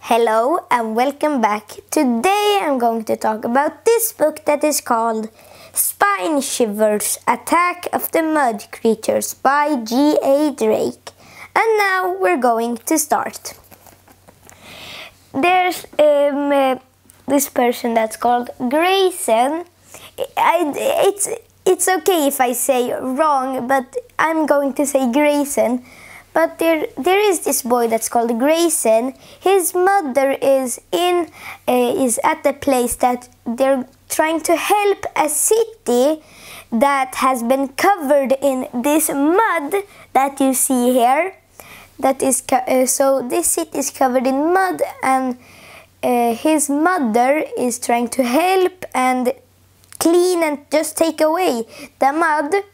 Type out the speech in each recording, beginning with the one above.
Hello and welcome back. Today I'm going to talk about this book that is called Spine Shivers, Attack of the Mud Creatures by G.A. Drake. And now we're going to start. There's this person that's called Grayson. It's okay if I say wrong, but I'm going to say Grayson. But there is this boy that's called Grayson. His mother is at the place that they're trying to help a city that has been covered in this mud that you see here. That is so this city is covered in mud, and his mother is trying to help and clean and just take away the mud.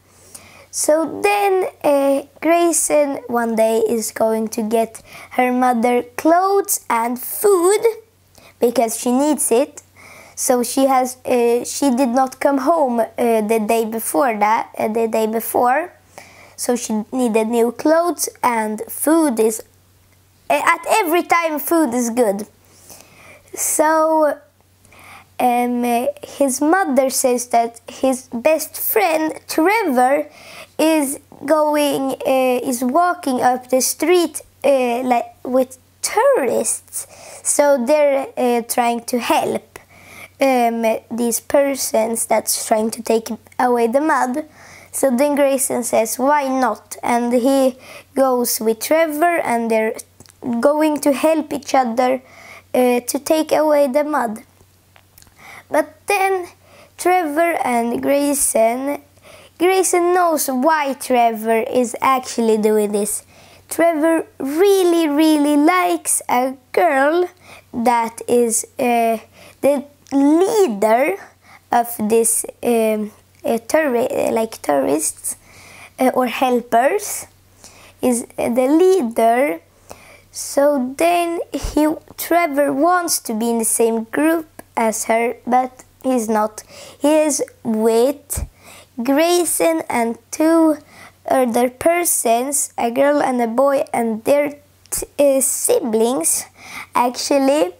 So then Grayson one day is going to get her mother clothes and food because she needs it. So she did not come home the day before. So she needed new clothes, and food is at every time food is good. So his mother says that his best friend Trevor is walking up the street with tourists. So they're trying to help these persons that's trying to take away the mud. So then Grayson says, why not? And he goes with Trevor, and they're going to help each other to take away the mud. But then Trevor and Grayson knows why Trevor is actually doing this. Trevor really likes a girl that is the leader of this tourists or helpers, is the leader. So then Trevor wants to be in the same group as her, but he's not. He is with Grayson and two other persons, a girl and a boy, and their siblings actually.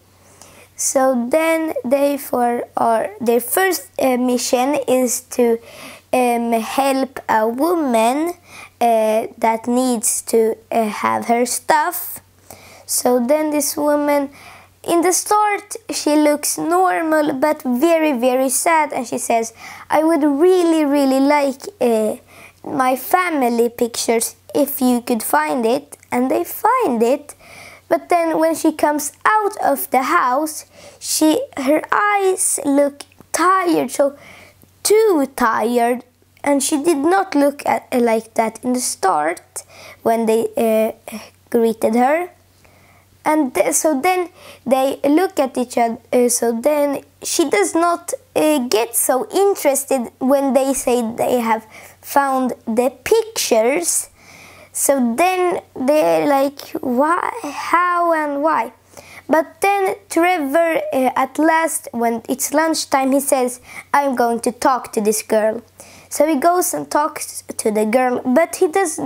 So then their first mission is to help a woman that needs to have her stuff. So then this woman, in the start, she looks normal but very sad, and she says, I would really like my family pictures if you could find it. And they find it, but then when she comes out of the house, her eyes look tired, so too tired, and she did not look like that in the start when they greeted her. And so then they look at each other, so then she does not get so interested when they say they have found the pictures. So then they're like, why, how and why? But then Trevor, at last, when it's lunchtime, he says, I'm going to talk to this girl. So he goes and talks to the girl, but he does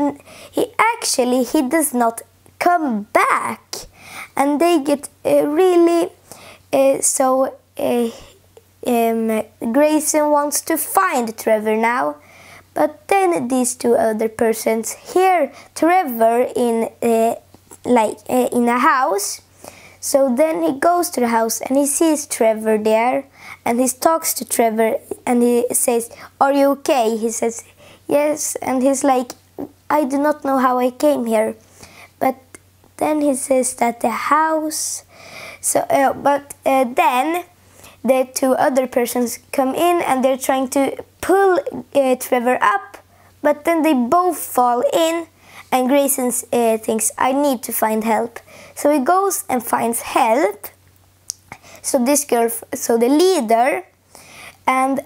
not come back. And they get Grayson wants to find Trevor now. But then these two other persons hear Trevor in a house. So then he goes to the house and he sees Trevor there, and he talks to Trevor and he says, are you okay? He says, yes. And he's like, I do not know how I came here. But then he says that the house... then the two other persons come in and they're trying to pull Trevor up, but then they both fall in, and Grayson thinks, I need to find help. So he goes and finds help. So this girl, so the leader, and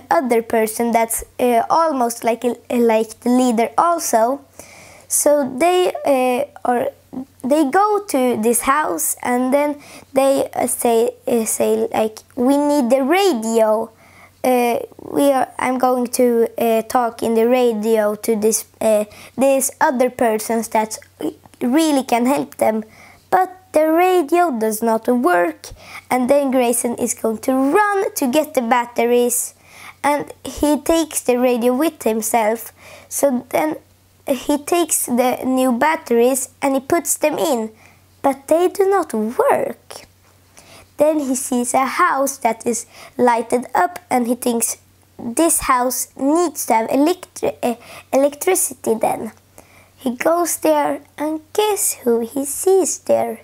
other person that's almost like the leader also. So they go to this house, and then they say like, we need the radio. I'm going to talk in the radio to these other persons that really can help them. But the radio does not work, and then Grayson is going to run to get the batteries, and he takes the radio with himself. So then he takes the new batteries and he puts them in, but they do not work. Then he sees a house that is lighted up, and he thinks this house needs to have electricity then. He goes there, and guess who he sees there?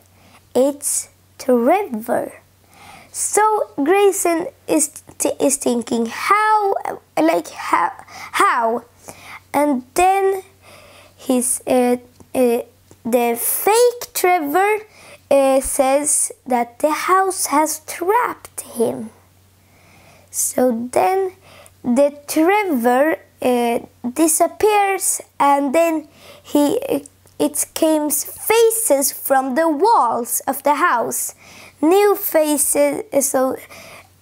It's Trevor. So Grayson is thinking, how? And then the fake Trevor says that the house has trapped him. So then the Trevor disappears, and then it comes faces from the walls of the house. New faces, so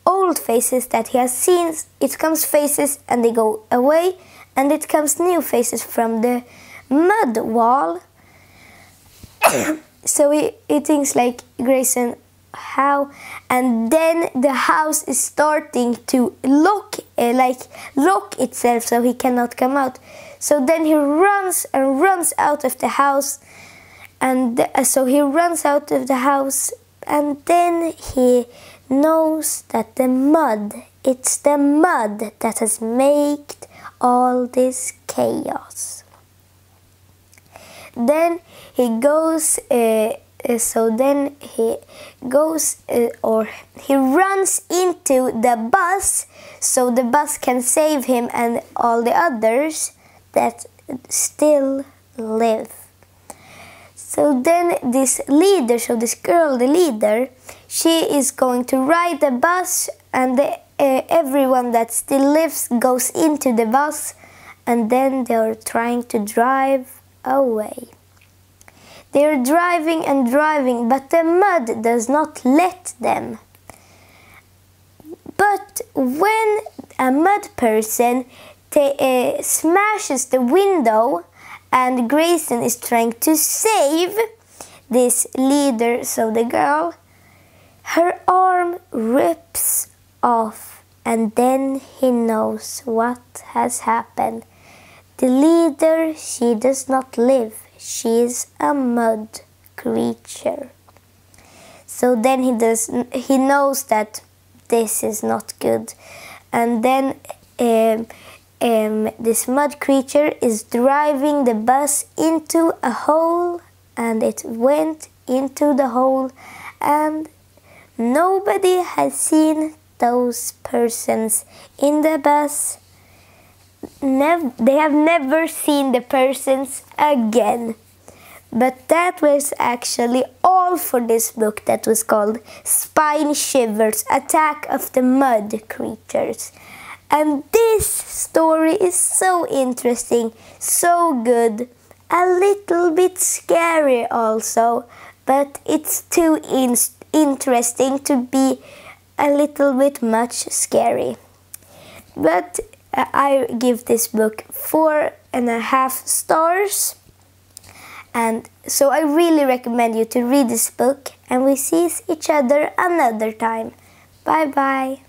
old faces that he has seen, it comes faces and they go away, and it comes new faces from the mud wall. So he thinks like, Grayson, how? And then the house is starting to lock itself, so he cannot come out. So then he runs and runs out of the house, and so he runs out of the house, and then he knows that it's the mud that has made all this chaos. Then he goes, he runs into the bus, so the bus can save him and all the others that still live. So then this leader, this girl, the leader, she is going to ride the bus, and everyone that still lives goes into the bus, and then they're trying to drive away. They're driving and driving, but the mud does not let them. But when a mud person smashes the window, and Grayson is trying to save this leader, so the girl, her arm rips off, and then he knows what has happened. The leader, she does not live. She is a mud creature. So then he knows that this is not good. And then this mud creature is driving the bus into a hole, and it went into the hole, and nobody has seen those persons in the bus. They have never seen the persons again. But that was actually all for this book that was called Spine Shivers, Attack of the Mud Creatures. And this story is so interesting, so good, a little bit scary also, but it's too interesting to be a little bit much scary. But I give this book 4.5 stars. And so I really recommend you to read this book, and we see each other another time. Bye bye.